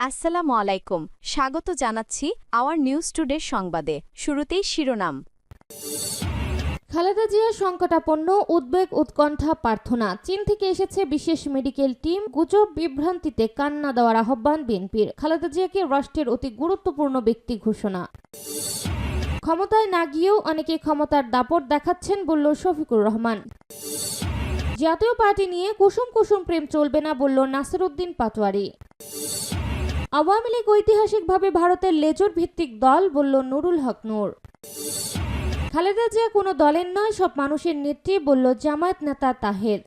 আসসালামু আলাইকুম। স্বাগত জানাচ্ছি আওয়ার নিউজ টুডে সংবাদে। শুরুতেই শিরোনাম। খালেদা জিয়ার সংকটাপন্ন, উদ্বেগ উৎকণ্ঠা প্রার্থনা। চীন থেকে এসেছে বিশেষ মেডিকেল টিম। গুজব বিভ্রান্তিতে কান্না দেওয়ার আহ্বান বিএনপির। খালেদা জিয়াকে রাষ্ট্রের অতি গুরুত্বপূর্ণ ব্যক্তি ঘোষণা। ক্ষমতায় না গিয়েও অনেকে ক্ষমতার দাপট দেখাচ্ছেন বলল শফিকুর রহমান। জাতীয় পার্টি নিয়ে কুসুম কুসুম প্রেম চলবে না বলল নাসিরউদ্দিন পাটোয়ারি। আওয়ামী লীগ ঐতিহাসিকভাবে ভারতের লেজর ভিত্তিক দল বলল নুরুল হক নূর। খালেদা জিয়া কোনো দলের নয়, সব মানুষের নেত্রী বলল জামায়াত নেতা তাহের।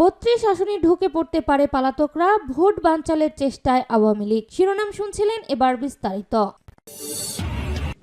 ৩২ আসনে ঢুকে পড়তে পারে পলাতকরা, ভোট বানচালের চেষ্টায় আওয়ামী লীগ। শিরোনাম শুনছিলেন, এবার বিস্তারিত।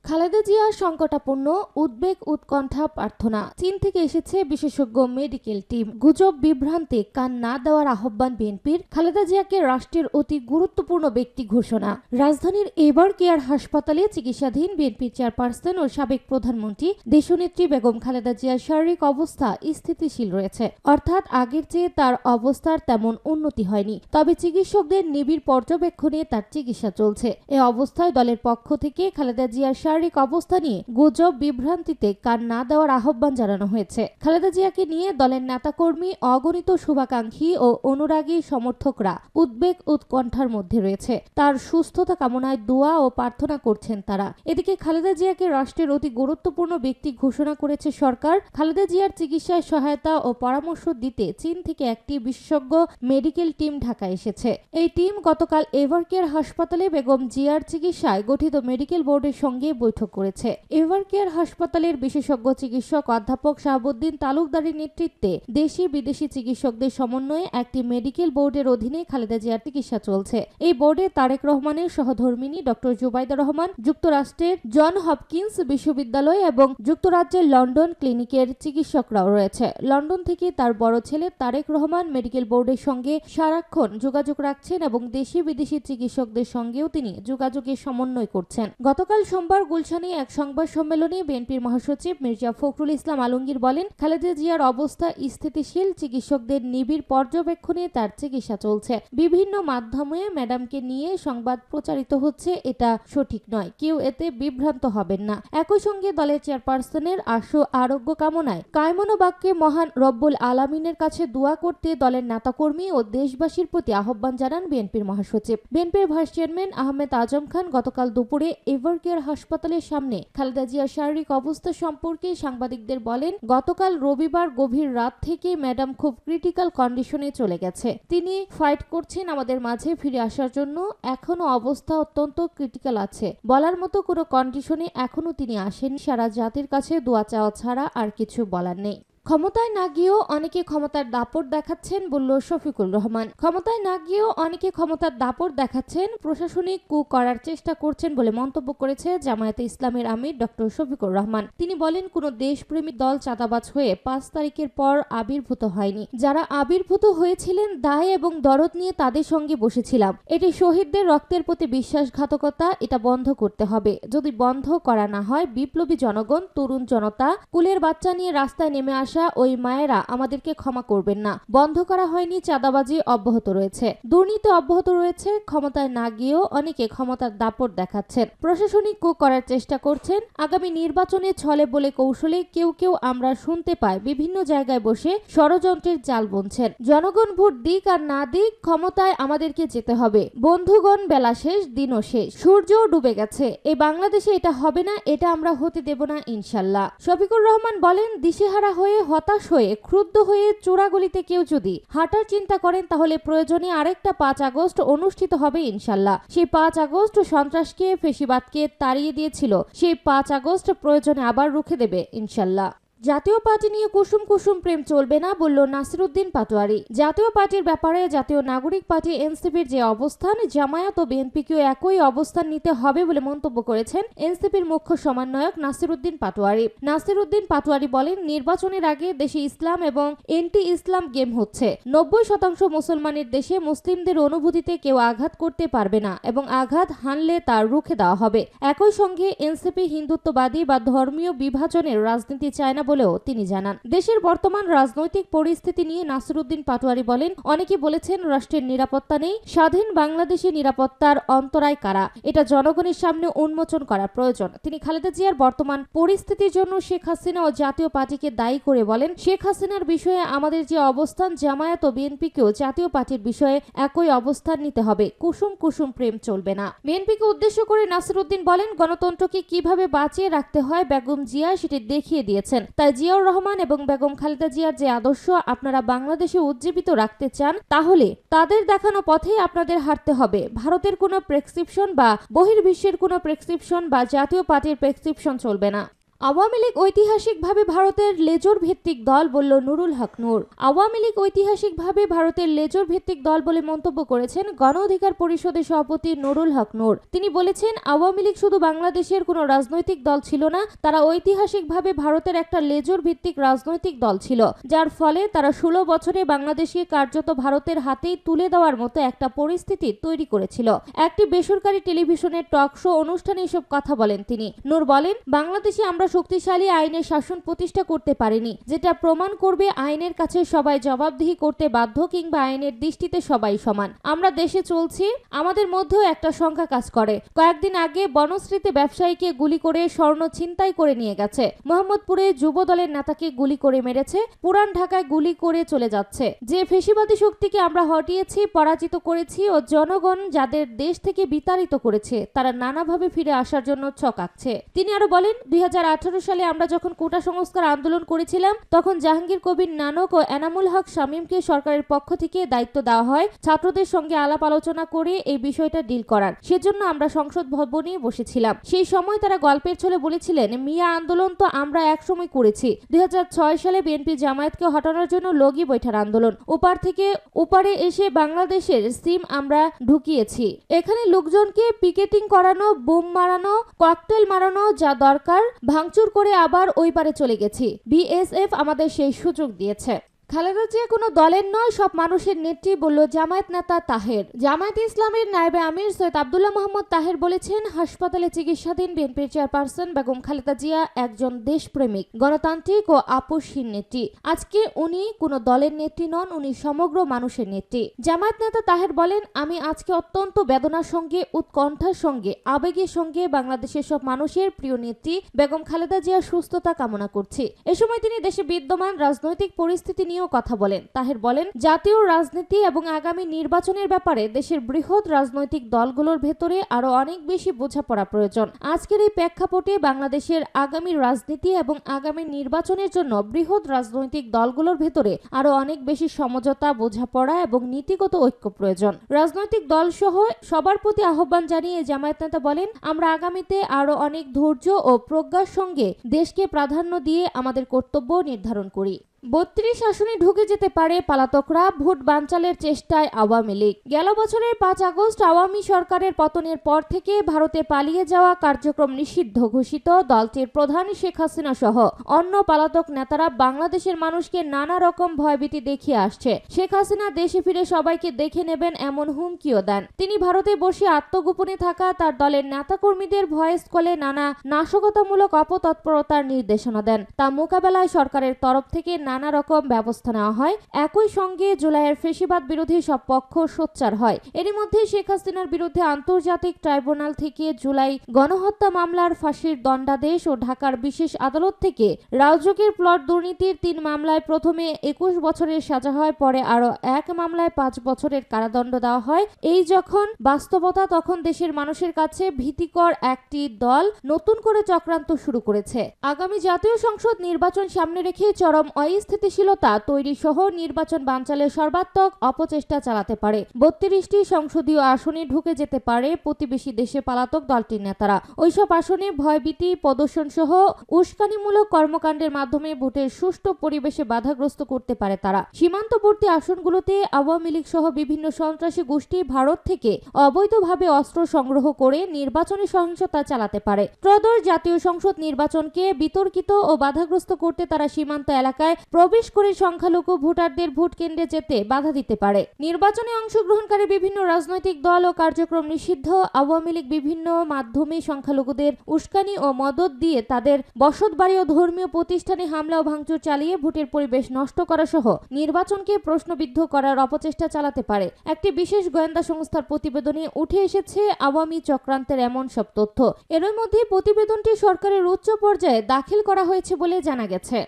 খালেদা জিয়ার সংকটাপন্ন, উদ্বেগ উৎকণ্ঠা প্রার্থনা। চীন থেকে এসেছে বিশেষজ্ঞ মেডিকেল টিম। গুজব বিভ্রান্তে কান না দেওয়ার আহ্বান বিএনপির। খালেদা জিয়াকে রাষ্ট্রের অতি গুরুত্বপূর্ণ ব্যক্তি ঘোষণা। রাজধানীর এভার কেয়ার হাসপাতালে চিকিৎসাধীন বিএনপির চেয়ারপারসন ও সাবেক প্রধানমন্ত্রী দেশনেত্রী বেগম খালেদা জিয়ার শারীরিক অবস্থা স্থিতিশীল রয়েছে, অর্থাৎ আগের চেয়ে তার অবস্থার তেমন উন্নতি হয়নি। তবে চিকিৎসকদের নিবিড় পর্যবেক্ষণে তার চিকিৎসা চলছে। এ অবস্থায় দলের পক্ষ থেকে খালেদা জিয়ার শারীরিক অবস্থা নিয়ে গুজব বিভ্রান্তিতে কান না দেওয়ার আহ্বান জানানো হয়েছে। খালেদা জিয়াকে নিয়ে দলের নেতাকর্মী, অগণিত শুভাকাঙ্ক্ষী ও অনুরাগী সমর্থকরা উদ্বেগ উৎকণ্ঠার মধ্যে রয়েছে। তার সুস্থতা কামনায় দোয়া ও প্রার্থনা করছেন তারা। এদিকে খালেদা জিয়াকে রাষ্ট্রের অতি গুরুত্বপূর্ণ ব্যক্তি ঘোষণা করেছে সরকার। খালেদা জিয়ার চিকিৎসায় সহায়তা ও পরামর্শ দিতে চীন থেকে একটি বিশেষজ্ঞ মেডিকেল টিম ঢাকায় এসেছে। এই টিম গতকাল এভারকেয়ার হাসপাতালে বেগম জিয়ার চিকিৎসায় গঠিত মেডিকেল বোর্ডের সঙ্গে বৈঠক করেছে। এভারকেয়ার হাসপাতালের বিশেষজ্ঞ চিকিৎসক অধ্যাপক শাহাবুদ্দিন তালুকদারের নেতৃত্বে দেশি বিদেশি চিকিৎসকদের সমন্বয়ে একটি মেডিকেল বোর্ডের অধীনে খালেদা জিয়ার চিকিৎসা চলছে। এই বোর্ডে তারেক রহমানের সহধর্মিণী ডক্টর জুবাইদা রহমান, যুক্তরাষ্ট্রের জন হপকিন্স বিশ্ববিদ্যালয় এবং যুক্তরাজ্যের লন্ডন ক্লিনিকের চিকিৎসকরাও রয়েছে। লন্ডন থেকে তার বড় ছেলে তারেক রহমান মেডিকেল বোর্ডের সঙ্গে সারাক্ষণ যোগাযোগ রাখছেন এবং দেশি বিদেশি চিকিৎসকদের সঙ্গেও তিনি যোগাযোগের সমন্বয় করছেন। গতকাল সোমবার গুলশানে এক সংবাদ সম্মেলনে বিএনপির মহাসচিব মির্জা ফখরুল ইসলাম আলমগীর বলেন, খালেদা জিয়ার অবস্থা স্থিতিশীল, চিকিৎসকদের নিবিড় পর্যবেক্ষণে তার চিকিৎসা চলছে। বিভিন্ন মাধ্যমে ম্যাডামকে নিয়ে সংবাদ প্রচারিত হচ্ছে, এটা সঠিক নয়, কেউ এতে বিভ্রান্ত হবেন না। একই সঙ্গে দলের চেয়ারপারসনের আশু আরোগ্য কামনায় কায়মনো বাক্যে মহান রব্বুল আলামিনের কাছে দোয়া করতে দলের নেতাকর্মী ও দেশবাসীর প্রতি আহ্বান জানান বিএনপির মহাসচিব। বিএনপির ভাইস চেয়ারম্যান আহমেদ আজম খান গতকাল দুপুরে এভারকেয়ার হাসপাতালের সামনে খালেদা জিয়ার শারীরিক অবস্থা সম্পর্কে সাংবাদিকদের বলেন, গতকাল রবিবার গভীর রাত থেকে ম্যাডাম খুব ক্রিটিক্যাল কন্ডিশনে চলে গেছে। তিনি ফাইট করছেন আমাদের মাঝে ফিরে আসার জন্য। এখনো অবস্থা অত্যন্ত ক্রিটিক্যাল আছে, বলার মতো কোনো কন্ডিশনে এখনো তিনি আসেন। সারা জাতির কাছে দোয়া চাওয়া ছাড়া আর কিছু বলার নেই। ক্ষমতায় না গিয়েও অনেকে ক্ষমতার দাপট দেখাচ্ছেন বলল শফিকুর রহমান। ক্ষমতায় না গিয়েও অনেকে ক্ষমতার দাপট দেখাচ্ছেন, প্রশাসনিক কু করার চেষ্টা করছেন বলে মন্তব্য করেছে জামায়াতে ইসলামের আমির ডক্টর শফিকুর রহমান। তিনি বলেন, কোনো দেশপ্রেমিক দল চাঁদাবাজ হয়ে ৫ তারিখের পর আবির্ভূত হয়নি। যারা আবির্ভূত হয়েছিলেন দায় এবং দরদ নিয়ে তাদের সঙ্গে বসেছিলাম। এটি শহীদদের রক্তের প্রতি বিশ্বাসঘাতকতা, এটা বন্ধ করতে হবে। যদি বন্ধ করা না হয়, বিপ্লবী জনগণ, তরুণ জনতা, কুলের বাচ্চা নিয়ে রাস্তায় নেমে আসা ওই মায়েরা আমাদেরকে ক্ষমা করবেন না। বন্ধ করা হয়নি, চাঁদাবাজি অব্যাহত রয়েছে, দুর্নীতি অব্যাহত রয়েছে। ক্ষমতায় না গিয়েও অনেকে ক্ষমতার দাপট দেখাচ্ছেন, প্রশাসনিক কু করার চেষ্টা করছেন। আগামী নির্বাচনে ছলে বলে কৌশলে কেউ কেউ আমরা শুনতে পাই বিভিন্ন জায়গায় বসে ষড়যন্ত্রের জাল বুনছেন। জনগণ ভোট দিক আর না দিক, ক্ষমতায় আমাদেরকে যেতে হবে। বন্ধুগণ, বেলা শেষ, দিনও শেষ, সূর্যও ডুবে গেছে। এই বাংলাদেশে এটা হবে না, এটা আমরা হতে দেব না ইনশাল্লাহ। শফিকুর রহমান বলেন, দিশেহারা হয়ে, হতাশ হয়ে, ক্রুদ্ধ হয়ে চোরাগলিতে কেউ যদি হাঁটার চিন্তা করেন, তাহলে প্রয়োজনে আরেকটা ৫ আগস্ট অনুষ্ঠিত হবে ইনশাল্লাহ। সেই ৫ আগস্ট সন্ত্রাসকে, ফেসিবাদকে তাড়িয়ে দিয়েছিল। সেই ৫ আগস্ট প্রয়োজনে আবার রুখে দেবে ইনশাল্লাহ। জাতীয় পার্টি নিয়ে কুসুম কুসুম প্রেম চলবে না বলল নাসিরউদ্দিন পাটোয়ারি। জাতীয় পার্টির ব্যাপারে জাতীয় নাগরিক পার্টি এনসিপির যে অবস্থান, জামায়াত ও বিএনপিকেও একই অবস্থান নিতে হবে বলে মন্তব্য করেছেন এনসিপির মুখ্য সমন্বয়ক নাসিরউদ্দিন পাটোয়ারি। নাসিরউদ্দিন পাটোয়ারি বলেন, নির্বাচনের আগে দেশে ইসলাম এবং এন্টি ইসলাম গেম হচ্ছে। ৯০% মুসলমানের দেশে মুসলিমদের অনুভূতিতে কেউ আঘাত করতে পারবে না এবং আঘাত হানলে তার রুখে দেওয়া হবে। একই সঙ্গে এনসিপি হিন্দুত্ববাদী বা ধর্মীয় বিভাজনের রাজনীতি চায় না বলেও তিনি জানান। দেশের বর্তমান রাজনৈতিক পরিস্থিতি নিয়ে নাসিরউদ্দিন পাটোয়ারি বলেন, অনেকে বলেছেন রাষ্ট্রের নিরাপত্তা নেই, স্বাধীন বাংলাদেশে নিরাপত্তার অন্তরায় কারা, এটা জনগণের সামনে উন্মোচন করা প্রয়োজন। তিনি খালেদা জিয়ার বর্তমান পরিস্থিতির জন্য শেখ হাসিনা ও জাতীয় পার্টিকে দায়ী করে বলেন, শেখ হাসিনার বিষয়ে আমাদের যে অবস্থান, জামায়াত ও বিএনপিকেও জাতীয় পার্টির বিষয়ে একই অবস্থান নিতে হবে। কুসুম কুসুম প্রেম চলবে না। বিএনপিকে উদ্দেশ্য করে নাসিরউদ্দিন বলেন, গণতন্ত্রকে কিভাবে বাঁচিয়ে রাখতে হয় বেগম জিয়া সেটি দেখিয়ে দিয়েছেন। তাই জিয়াউর রহমান এবং বেগম খালেদা জিয়ার যে আদর্শ আপনারা বাংলাদেশে উজ্জীবিত রাখতে চান, তাহলে তাদের দেখানো পথেই আপনাদের হাঁটতে হবে। ভারতের কোনো প্রেসক্রিপশন বা বহির্বিশ্বের কোনো প্রেসক্রিপশন বা জাতীয় পার্টির প্রেসক্রিপশন চলবে না। আওয়ামী লীগ ঐতিহাসিকভাবে ভারতের লেজর ভিত্তিক দল, বলল নুরুল হক নূর। আওয়ামী লীগ ঐতিহাসিকভাবে ভারতের লেজর ভিত্তিক দল বলে মন্তব্য করেছেন গণ অধিকার পরিষদের সভাপতি নুরুল হক নূর। তিনি বলেছেন, আওয়ামী লীগ শুধু বাংলাদেশের কোনো রাজনৈতিক দল ছিল না, তারা ঐতিহাসিকভাবে ভারতের একটা লেজর ভিত্তিক রাজনৈতিক দল ছিল, যার ফলে তারা 16 বছরে বাংলাদেশকে কার্যত ভারতের হাতেই তুলে দেওয়ার মতো একটা পরিস্থিতি তৈরি করেছিল। একটি বেসরকারি টেলিভিশনের টক শো অনুষ্ঠানে এসব কথা বলেন তিনি। নূর বলেন, বাংলাদেশে আমরা শক্তিশালী আইনের শাসন প্রতিষ্ঠা করতে পারিনি, যেটা প্রমাণ করবে আইনের কাছে সবাই জবাবদিহি করতে বাধ্য কিংবা আইনের দৃষ্টিতে সবাই সমান। আমরা দেশে চলছি, আমাদের মধ্যেও একটা সংখ্যা কাজ করে। কয়েকদিন আগে বনশ্রীতে ব্যবসায়ীকে গুলি করে স্বর্ণ ছিনতাই করে নিয়ে গেছে, মোহাম্মদপুরে যুব দলের নেতাকে গুলি করে মেরেছে, পুরান ঢাকায় গুলি করে চলে যাচ্ছে। যে ফেসিবাদী শক্তিকে আমরা হটিয়েছি, পরাজিত করেছি ও জনগণ যাদের দেশ থেকে বিতাড়িত করেছে, তারা নানাভাবে ফিরে আসার জন্য ছক আঁকছে। তিনি আরো বলেন, 2018 সালে আমরা যখন কোটা সংস্কার আন্দোলন করেছিলাম, তখন জাহাঙ্গীর কবির নানক ও এনামুল হক শামীমকে সরকারের পক্ষ থেকে দায়িত্ব দেওয়া হয় ছাত্রদের সঙ্গে আলাপ আলোচনা করে এই বিষয়টা ডিল করার। সেজন্য আমরা সংসদ ভবনে বসেছিলাম। সেই সময় তারা গল্পের ছলে বলেছিলেন, মিয়া আন্দোলন তো আমরা একসময় করেছি। 2006 সালে বিএনপি জামায়াতকে হটানোর জন্য লগি বৈঠার আন্দোলন, ওপার থেকে ওপারে এসে বাংলাদেশের সিম আমরা ঢুকিয়েছি। এখানে লোকজনকে পিকেটিং করানো, বোম মারানো, ককটেল মারানো, যা দরকার ভাঙচুর করে আবার ওই পারে চলে গেছি। বিএসএফ আমাদের সেই সুযোগ দিয়েছে। খালেদা জিয়া কোনো দলের নয়, সব মানুষের নেত্রী, বলল জামায়াত নেতা তাহের। জামায়াত ইসলামের নায়েবে আমির সৈয়দ আব্দুল্লাহ মোহাম্মদ তাহের বলেছেন, হাসপাতালে চিকিৎসাধীন বিএনপির চেয়ারপারসন বেগম খালেদা জিয়া একজন দেশপ্রেমিক, গণতান্ত্রিক ও আপোষহীন নেত্রী। আজকে উনি কোনো দলের নেত্রী নন, উনি সমগ্র মানুষের নেত্রী। জামায়াত নেতা তাহের বলেন, আমি আজকে অত্যন্ত বেদনার সঙ্গে, উৎকণ্ঠার সঙ্গে, আবেগের সঙ্গে বাংলাদেশের সব মানুষের প্রিয় নেত্রী বেগম খালেদা জিয়ার সুস্থতা কামনা করছি। এ সময় তিনি দেশে বিদ্যমান রাজনৈতিক পরিস্থিতি নিয়েও কথা বলেন। তাহের বলেন, জাতীয় রাজনীতি এবং আগামী নির্বাচনের ব্যাপারে দেশের বৃহৎ রাজনৈতিক দলগুলোর ভেতরে আরো অনেক বেশি বোঝাপড়া প্রয়োজন। আজকের এই প্রেক্ষাপটে বাংলাদেশের আগামী রাজনীতি এবং আগামী নির্বাচনের জন্য বৃহৎ রাজনৈতিক দলগুলোর ভেতরে আরো অনেক বেশি সমঝোতা, বোঝাপড়া এবং নীতিগত ঐক্য প্রয়োজন। রাজনৈতিক দল সহ সবার প্রতি আহ্বান জানিয়ে জামায়াত নেতা বলেন, আমরা আগামীতে আরো অনেক ধৈর্য ও প্রজ্ঞার সঙ্গে দেশকে প্রাধান্য দিয়ে আমাদের কর্তব্য নির্ধারণ করি। 32 আসনে ঢুকে যেতে পারে পলাতকরা, ভোট বানচালের চেষ্টায় আওয়ামী লীগ। গেল বছরের 5 আগস্ট আওয়ামী সরকারের পতনের পর থেকে ভারতে পালিয়ে যাওয়া কার্যক্রম নিষিদ্ধ ঘোষিত দলটির প্রধান শেখ হাসিনা সহ অন্য পলাতক নেতারা বাংলাদেশের মানুষকে নানা রকম ভয়ভীতি দেখিয়ে আসছে। শেখ হাসিনা দেশে ফিরে সবাইকে দেখে নেবেন এমন হুমকিও দেন। তিনি ভারতে বসে আত্মগোপনে থাকা তার দলের নেতাকর্মীদের ভয়েস কলে নানা নাশকতামূলক অপতৎপরতার নির্দেশনা দেন। তা মোকাবেলায় সরকারের তরফ থেকে নানা রকম ব্যবস্থা নেওয়া হয়। একই সঙ্গে জুলাইয়ের ফেসিবাদ বিরোধী সব পক্ষ সোচ্চার হয়। এরই মধ্যে শেখ হাসিনার বিরুদ্ধে আন্তর্জাতিক ট্রাইব্যুনাল থেকে জুলাই গণহত্যা মামলার ফাঁসির দণ্ডাদেশ ও ঢাকার বিশেষ আদালত থেকে রাজযোগের প্লট দুর্নীতির 3 মামলায় প্রথমে 21 বছরের সাজা হয়, পরে আরো 1 মামলায় 5 বছরের কারাদণ্ড দেওয়া হয়। এই যখন বাস্তবতা, তখন দেশের মানুষের কাছে ভীতিকর একটি দল নতুন করে চক্রান্ত শুরু করেছে। আগামী জাতীয় সংসদ নির্বাচন সামনে রেখে চরম অস্থিতিশীলতা তৈরি সহ নির্বাচন বানচালের সর্বাত্মক অপচেষ্টা চালাতে পারে। 32টি সংসদীয় আসনে ঢুকে যেতে পারে প্রতিবেশী দেশে পলাতক দলটির নেতারা। ওইসব আসনে ভয়ভীতি প্রদর্শন সহ উস্কানিমূলক কর্মকাণ্ডের মাধ্যমে ভোটের সুষ্ঠু পরিবেশে বাধাগ্রস্ত করতে পারে তারা। সীমান্তবর্তী আসনগুলোতে আওয়ামী লীগ সহ বিভিন্ন সন্ত্রাসী গোষ্ঠী ভারত থেকে অবৈধভাবে অস্ত্র সংগ্রহ করে নির্বাচনী সহিংসতা চালাতে পারে। ত্রয়োদশ জাতীয় সংসদ নির্বাচনকে বিতর্কিত ও বাধাগ্রস্ত করতে তারা সীমান্ত এলাকায় প্রবেশ করে সংখ্যালঘু ভোটারদের ভোট কেন্দ্রে যেতে বাধা দিতে পারে। নির্বাচনে অংশগ্রহণকারী বিভিন্ন রাজনৈতিক দল ও কার্যক্রম নিষিদ্ধ। আওয়ামী লীগ বিভিন্ন মাধ্যমে সংখ্যালঘুদের উস্কানি ও মদত দিয়ে তাদের বসতবাড়ি ও ধর্মীয় প্রতিষ্ঠানে হামলা ও ভাঙচুর চালিয়ে ভোটের পরিবেশ নষ্ট করা সহ নির্বাচনকে প্রশ্নবিদ্ধ করার অপচেষ্টা চালাতে পারে। একটি বিশেষ গোয়েন্দা সংস্থার প্রতিবেদনে উঠে এসেছে আওয়ামী চক্রান্তের এমন সব তথ্য। এরই মধ্যে প্রতিবেদনটি সরকারের উচ্চ পর্যায়ে দাখিল করা হয়েছে বলে জানা গেছে।